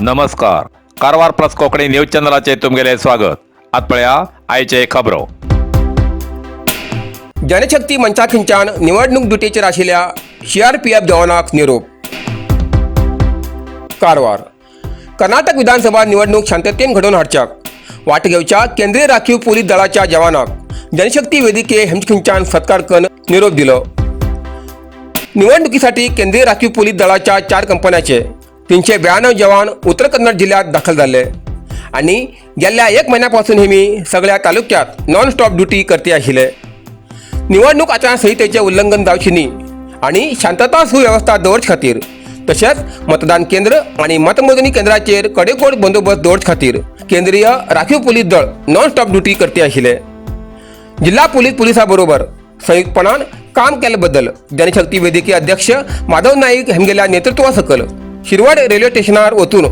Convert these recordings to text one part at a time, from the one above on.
नमस्कार. Karwar plus Konkani news चॅनलाचे तुमगेले स्वागत. आतपळ्या आयचे खबरो. जनशक्ती मंचाखिंच्यान निवडणूक ड्युटीचेर आशिल्ल्या CRPF जवानांक निरोप. कारवार. कर्नाटक विधानसभा निवडणूक शांततेन घडोवन हाडच्याक वाट घेवच्या केंद्रीय राखीव पोलीस दळाच्या जवानांक जनशक्ती वेदिके हेमखिंच्यान सत्कार करून निरोप दिलो. निवडणुकीसाठी केंद्रीय राखीव पोलीस दळाच्या 4 कंपन्यांचे 392 जवान उत्तर कन्नड जिल्ह्यात दाखल झाले आणि गेल्या 1 महिन्यापासून हेमी सगळ्या तालुक्यात नॉन स्टॉप ड्युटी करते आशिल्ले. निवडणूक आचारसंहितेचे उल्लंघन जावचे न्ही आणि शांतता सुव्यवस्था दवरचे खातीर तशेंच मतदान केंद्र आणि मतमोजणी केंद्राचेर कडेकोट बंदोबस्त दवरचे खातीर केंद्रीय राखीव पोलीस दळ नॉन स्टॉप ड्युटी करते आशिल्ले. जिल्हा पुलिसा बरोबर संयुक्तपणान काम केले बद्दल जनशक्ती वेदिके अध्यक्ष माधव नाईक हेमगेल्या नेतृत्वा सकल शिरवड रेल्वे स्टेशनार वचून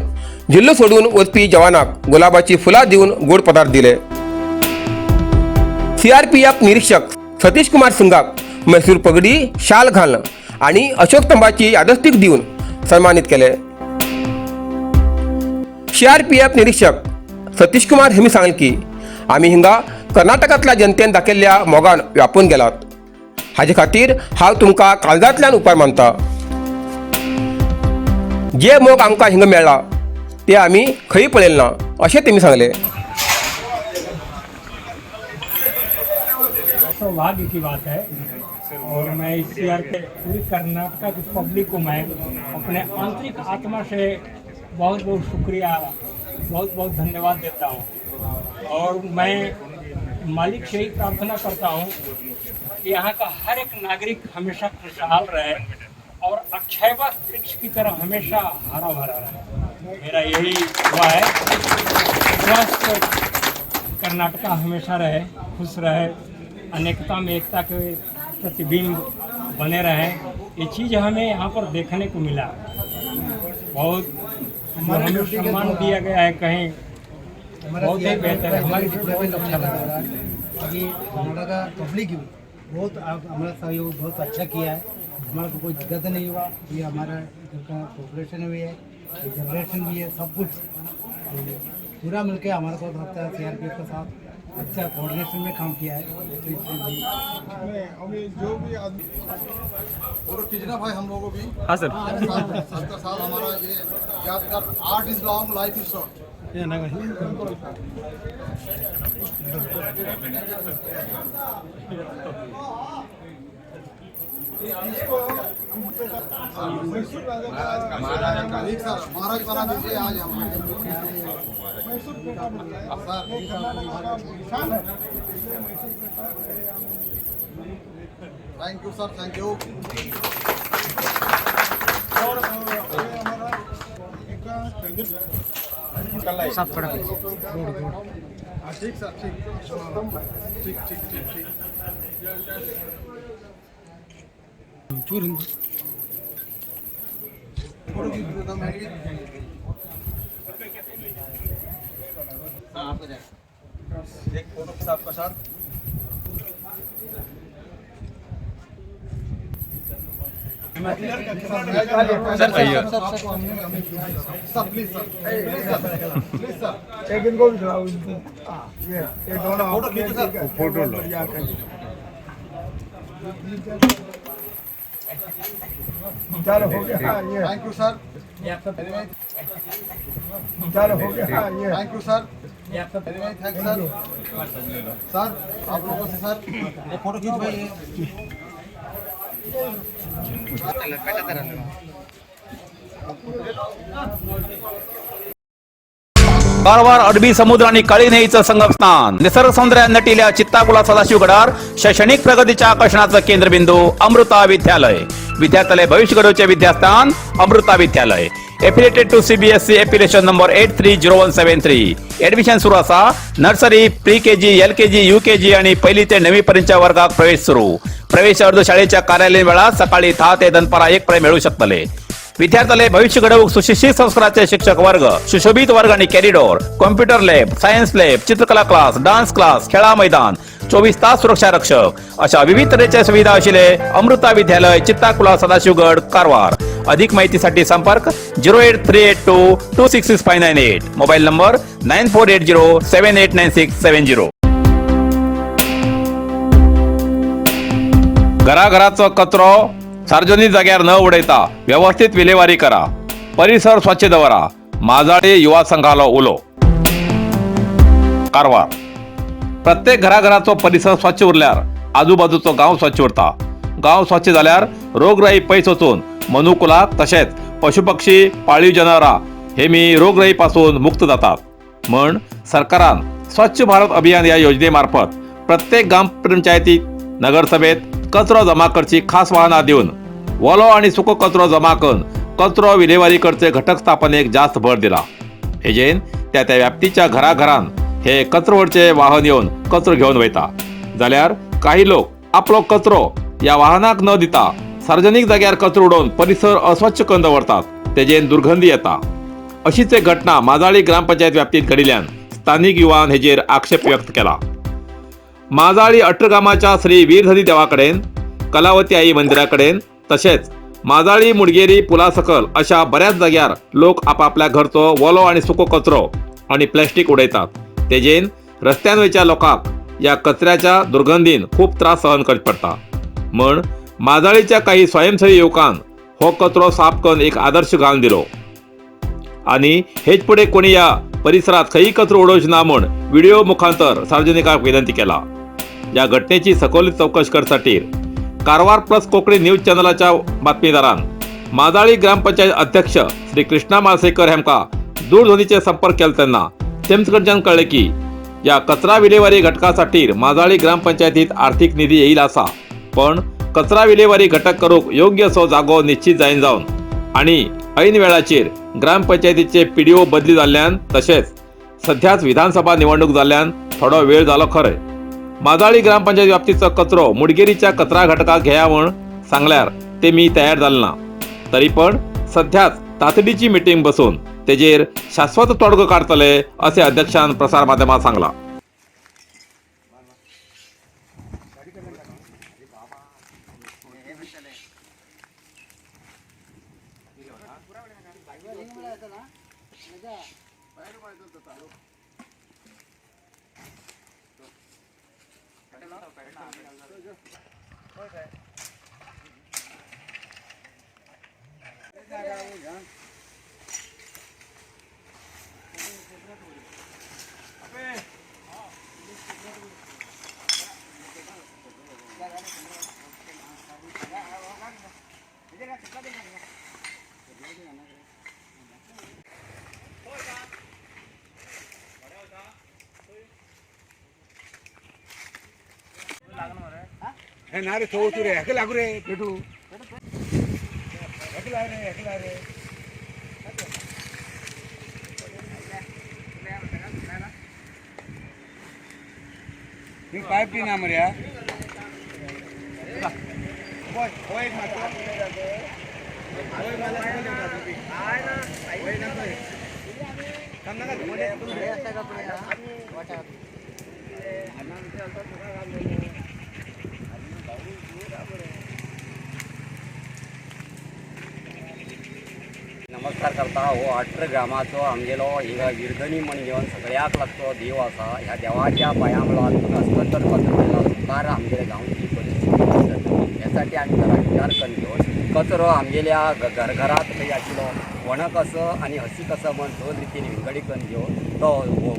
जिल्लो सोडून वचपी जवानांक गुलाबाची फुलां दिवन गोड पदार्थ दिले. CRPF निरीक्षक सतीश कुमार सिंगाक मैसूर पगडी शाल घालून आणि अशोक स्तंभाची यादस्तीक दिवन सन्मानित केले. CRPF निरीक्षक सतीश कुमार हेमी सांगले की आम्ही हिंगा कर्नाटकांतल्या जनतेन दाखयल्ल्या मोगान व्यापून गेलात. हाजे खातीर हांव तुमकां काळजांतल्यान उपाय मानता. जे मोग आमकां हिंगा मेळ्ळा ते आमी खंय पळयले ना अशें तेमी सांगले. भाग्य की बात है और मैं इस CR के पूरी कर्नाटक की पब्लिक को मैं अपने आंतरिक आत्मा से बहुत बहुत शुक्रिया बहुत धन्यवाद देता हूँ. और मैं मालिक से ही प्रार्थना करता हूँ कि यहाँ का हर एक नागरिक हमेशा खुशहाल रहे और अक्षयवत वृक्ष की तरह हमेशा हरा भरा रहे. मेरा यही दुआ है. स्वस्थ कर्नाटका हमेशा रहे, खुश रहे, अनेकता में एकता के प्रतिबिंब बने रहे. ये चीज़ हमें यहाँ पर देखने को मिला. बहुत हमें सम्मान दिया गया है, कहीं बहुत ही बेहतर है. हमारी डिप्लोमेंट अच्छा लगा रहा है कि हमारा का पब्लिक बहुत हमारा सहयोग बहुत अच्छा किया है. हमारा को कोई दिक्कत नहीं हुआ. ये हमारा इधर का कोऑपरेशन भी है, जनरेशन भी है, सब कुछ पूरा मिलके हमारे को लगता है CRPF के साथ अच्छा कोऑर्डिनेशन में काम किया है. जो भी आदमी और खींचना भाई हम लोगों को भी. हाँ सर. सबका साथ हमारा ये यादगार. Art is long, life is short. महाराज बना दीजिए आज हम. Thank you sir, thank you. ठीक सर, ठीक. एक फोटो के साथ प्रसाद. सर प्लीज सर एक इनको भी खिलाओ. ये दोनों फोटो खींचो सर. Photo low. चलो हो गया. ये थैंक यू सर. चलो हो गया. ये thank you sir. Thank sir. Sir आप लोगों से सर एक फोटो खींच भाई. कारवार अरबी समुद्र आणि काळी नदीचं संगम स्नान निसर्ग सौंदर्यात नटिल्या चित्ताकुला सदाशिवगडार शैक्षणिक प्रगतीच्या आकर्षणाचं केंद्रबिंदू अमृता विद्यालय. विद्यार्थ्यालय भविष्य घडवचे विद्यास्थान Amrita Vidyalaya. Affiliated to CBSE application number 830173. Admission सुरू असा. Nursery, pre KG, LKG, UKG आणि 1ली ते 9वी पर्यंतच्या वर्गात प्रवेश सुरू. प्रवेश अर्ज शाळेच्या कार्यालयीन वेळा सकाळी 10 ते दनपारा 1 पर्यंत मिळू शकतले. विद्यार्थ्यालय भविष्य घडवूक सुशिक्षित संस्काराचे शिक्षक वर्ग, सुशोभित वर्ग आणि corridor, computer lab, science lab, चित्रकला क्लास, डान्स क्लास, खेळा मैदान, 24 तास सुरक्षा रक्षक अशा विविध तऱ्हेच्या सुविधा आशिल्ले अमृता विद्यालय चित्ताकुला सदाशिवगड कारवार. अधिक माहितीसाठी संपर्क 08382266598. Mobile number 9480789670. घराघराचो कचरो सार्वजनिक जाग्यार न उडयता व्यवस्थित विलेवारी करा. परिसर स्वच्छ दवरा. माजाळी युवा संघालो उलो. कारवार. प्रत्येक घराघराचो परिसर स्वच्छ उरल्यार आजूबाजूचो गांव स्वच्छ उरता. गांव स्वच्छ जाल्यार रोगराई पयस वचून मनुकुलाक तशेंच पशुपक्षी पाळीव जनावरां हेमी रोगराई पासून मुक्त जातात. म्हण सरकारान स्वच्छ भारत अभियान ह्या योजने मार्फत प्रत्येक ग्रामपंचायतीक नगरसभेत कचरो जमा करची खास वाहनां दिवन वलो आणि सुको कचरो जमा करून कचरो विलेवारी करचे घटक स्थापनेक जास्त भर दिला. हेजेन त्या व्याप्तीच्या घराघरान हे कचरो व्हरचे वाहन येवन कचरो घेवन वयता. जाल्यार काही लोक आपलो कचरो या वाहनाक न दिता सार्वजनिक जाग्यार कचरो उडोवन परिसर अस्वच्छ करून दवरतात. तेजेन दुर्गंधी येता. अशीच एक घटना माजाळी ग्रामपंचायत व्याप्तीत घडिल्ल्यान स्थानिक युवान हेजेर आक्षेप व्यक्त केला. माजाळी अठ्ठगामाच्या श्री वीरधनी देवा कडेन, कलावती आई मंदिरा कडेन तशेंच माजाळी मुडगेरी पुला सकल अशा बऱ्याच जाग्यार लोक आपापल्या घरचो वलो आणि सुको कचरो आणि प्लॅस्टिक उडयतात. तेजेन रस्त्यान वयच्या लोकांक या कचऱ्याच्या दुर्गंधीन खूप त्रास सहन करचे पडटा. म्हण माजाळीच्या काही स्वयंसेवी युवकान हो कचरो साफ करून एक आदर्श घालून दिलो आणि हेच पुढे कोणी या परिसरात खंयी कचरो उडोवचो ना म्हूण व्हिडिओ मुखांतर सार्वजनिकांक विनंती केला. या घटनेची सखोल चौकशी करसाठी कारवार प्लस कोंकणी न्यूज चॅनलाच्या बातमीदारान माजाळी ग्रामपंचायत अध्यक्ष श्री कृष्णा माळसेकर हेमका दूरध्वनीचे संपर्क केले तेन्ना तेमचे कडच्यान कळले की या कचरा विलेवारी घटकासाठी माजाळी ग्रामपंचायतीत आर्थिक निधी येईल आसा, पण कचरा विलेवारी घटक करूक योग्य असो जागो निश्चित जावन आणि ऐन वेळाचेर ग्रामपंचायतीचे PDO बदली जाल्ल्यान तशेंच सध्याच विधानसभा निवडणूक जाल्ल्यान थोडो वेळ जालो खरें. माजाळी ग्रामपंचायत व्याप्तीचो कचरो मुडगेरीच्या कचरा घटकाक घेया म्हूण सांगल्यार ते मी तयार जाले ना. तरी पण सध्याच तातडीची मिटींग बसून तेजेर शाश्वत तोडगो काडतले असे अध्यक्षान प्रसार माध्यमांत सांगला. ना रे तो रे हेक लागू रे पेटू हेक ला रे ये पाइप की ना मरिया ओय ओय मत नमस्कार करता. हो 18 ग्रामाचो आमगेलो हिंगा विरधनी म्हण घेवन सगळ्याक लागतो देव आसा. ह्या देवाच्या पांया लागून हस्तांतर करता उपकार आमगेल्या गांवची परिस्थिती ह्यासाठी आमी जरा विचार करून घेवन कचरो आमगेल्या घरघरात खंय आशिल्लो वणक असो आनी हसी कसो म्हण दोन रितीन विंगडी करून घेवन तो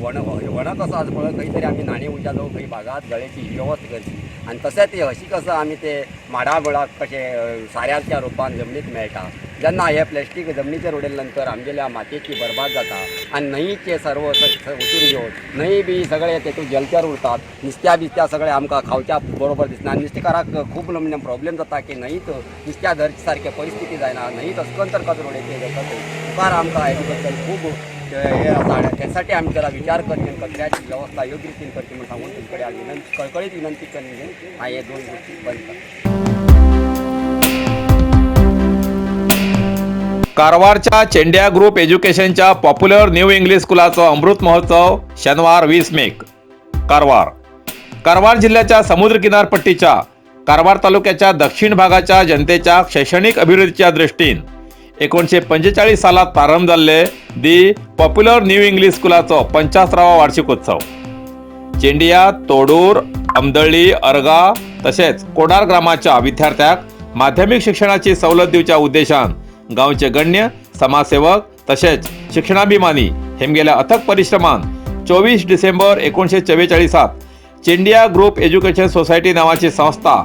वणक असो आसा पळय खंय तरी आमी नाणी उज्यालो खंय भागात गळेची वेवस्था करची आनी तशेंच ते हसी कसो आमी ते माडा मुळाक कशें साऱ्याच्या रुपान जमनीत मेळटा. जेन्ना हे प्लॅस्टीक जमनीचेर उडयले नंतर आमगेल्या मातयेची बरबाद जाता आनी न्हंयचे सर्व वचून घेवन न्हंय बी सगळे तेतून जलचर उरतात. नुस्त्या बिस्त्या सगळे आमकां खावच्या बरोबर दिसना. नुस्तेकाराक खूब प्रॉब्लेम जाता की न्हंयत नुस्त्या धरचे सारके परिस्थिती जायना. न्हंयत अस्कंतर कचरो उडयते उपकार आमकां हेजे बद्दल खूब हे आसा. त्यासाठी आमी जरा विचार करचे कचऱ्याची वेवस्था योग्य रितीन करची म्हणून सांगून तुमचे कडेन विनंती कळकळीत विनंती करून हांव हे दोन गोष्टी बंद करता. कारवारच्या चेंड्या group एज्युकेशनच्या popular new English स्कुलाचो Amrit Mahotsav शनिवार 20 मे. कारवार जिल्ह्याच्या समुद्र किनारपट्टीच्या कारवार तालुक्याच्या दक्षिण भागाच्या जनतेच्या शैक्षणिक अभिवृद्धीच्या दृष्टीन 1945 सालात प्रारंभ जाल्ले दी पॉप्युलर न्यू इंग्लिश स्कुलाचो 75वा वार्षिकोत्सव चेंडिया, तोडूर, अमदळी, अर्गा तसेच कोडार ग्रामाच्या विद्यार्थ्यांक माध्यमिक शिक्षणाची सवलत दिवच्या उद्देशान गांवचे गण्य समाजसेवक तसेच शिक्षणाभिमानी हेमगेल्या अथक परिश्रमान 24 डिसेंबर 1944 चेंडिया ग्रुप एज्युकेशन सोसायटी नावाची संस्था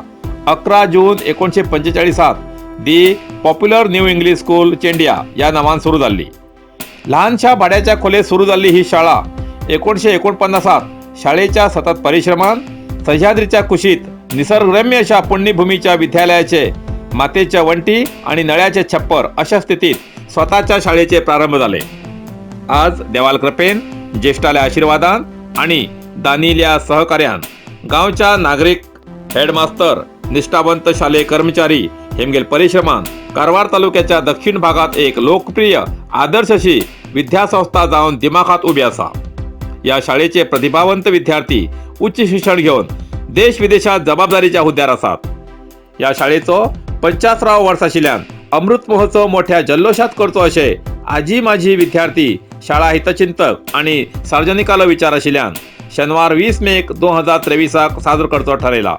11 जून 1945 दी पॉप्युलर न्यू इंग्लिश स्कूल चेंडिया या नावान सुरू जाल्ली. लहानशा भाड्याच्या खोलेत सुरू जाल्ली ही शाळा 1949 शाळेच्या सतत परिश्रमान सह्याद्रीच्या कुशीत निसर्गरम्य अशा पुण्यभूमीच्या विद्यालयाचे मातेच्या वंटी आणि नळ्याचे छप्पर अशा स्थितीत स्वतःच्या शाळेचे प्रारंभ झाले. आज देवाल कृपेन, ज्येष्ठाल्या आशीर्वादान आणि दानिल्या सहकार्यान गावच्या नागरिक, हेडमास्तर, निष्ठावंत शालेय कर्मचारी हेमगेल परिश्रमान कारवार तालुक्याच्या दक्षिण भागात एक लोकप्रिय आदर्श अशी विद्यासंस्था जाऊन दिमाखात उभी असा. या शाळेचे प्रतिभावंत विद्यार्थी उच्च शिक्षण घेऊन देश विदेशात जबाबदारीच्या हुद्द्यार असतात. या शाळेचो 50वा वर्ष आशिल्ल्यान अमृत महोत्सव मोठ्या जल्लोषात करचो अशे आजी माजी विद्यार्थी, शाळा हितचिंतक आणि सार्वजनिकालो विचार आशिल्ल्यान शनिवार 20 मे 2023 साजरो करचो ठरयला.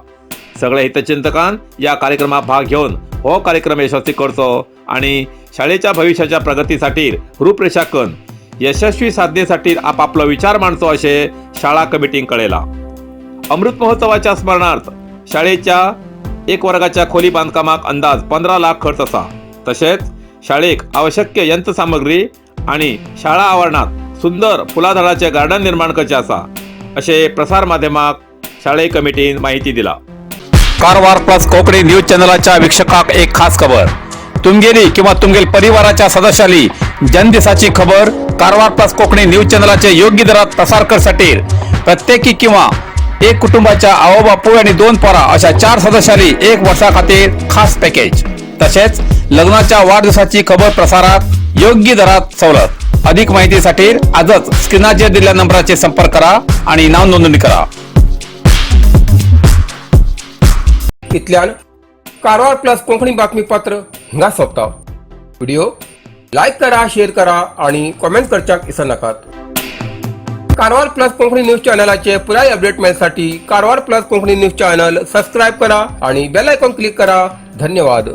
सगळ्या हितचिंतकान या कार्यक्रमात भाग घेऊन हो कार्यक्रम यशस्वी करचो आणि शाळेच्या भविष्याच्या प्रगतीसाठी रूपरेषा करून यशस्वी साधनेसाठी आपापलो विचार मांडचो असे शाळा कमिटीन कळयला. अमृत महोत्सवाच्या स्मरणार्थ शाळेच्या एक वर्गाच्या खोली बांधकामाक अंदाज 15 लाख खर्च असा. तसेच शाळेक आवश्यक यंत्रसामग्री आणि शाळा आवरणात सुंदर फुलाझाडाचे गार्डन निर्माण करचे असा असे प्रसार माध्यमाक शाळे कमिटीन माहिती दिला. कारवार प्लस कोकणी न्यूज चॅनलाच्या वीक्षकाक एक खास खबर. तुमगेली किंवा तुमगेल परिवाराच्या सदस्याली जनदिसाची खबर कारवार प्लस कोकणी न्यूज चॅनलाचे योग्य दरात प्रसार करसाठी प्रत्येकी किंवा एक कुटुंबाच्या आवो बापू आणि 2 पोरा अशा 4 सदस्यांनी 1 वर्षा खातीर खास पॅकेज. तसेच लग्नाच्या वाढदिवसाची खबर प्रसारात योग्य दरात सवलत. अधिक माहितीसाठी आजच स्क्रीनाचेर दिलेल्या नंबराचे संपर्क करा आणि नाव नोंदणी करा. इतल्यान कारवार प्लस कोंकणी बातमीपत्र हिंगा सोंपता. व्हिडिओ लाईक करा, शेअर करा आणि कमेंट करच्याक विसरू नकात. कारवार प्लस कोंकणी न्यूज चॅनलाचे पुराय अपडेट मिळण्यासाठी Karwar plus Konkani news channel subscribe करा आणि बेल आयकॉन क्लिक करा. धन्यवाद.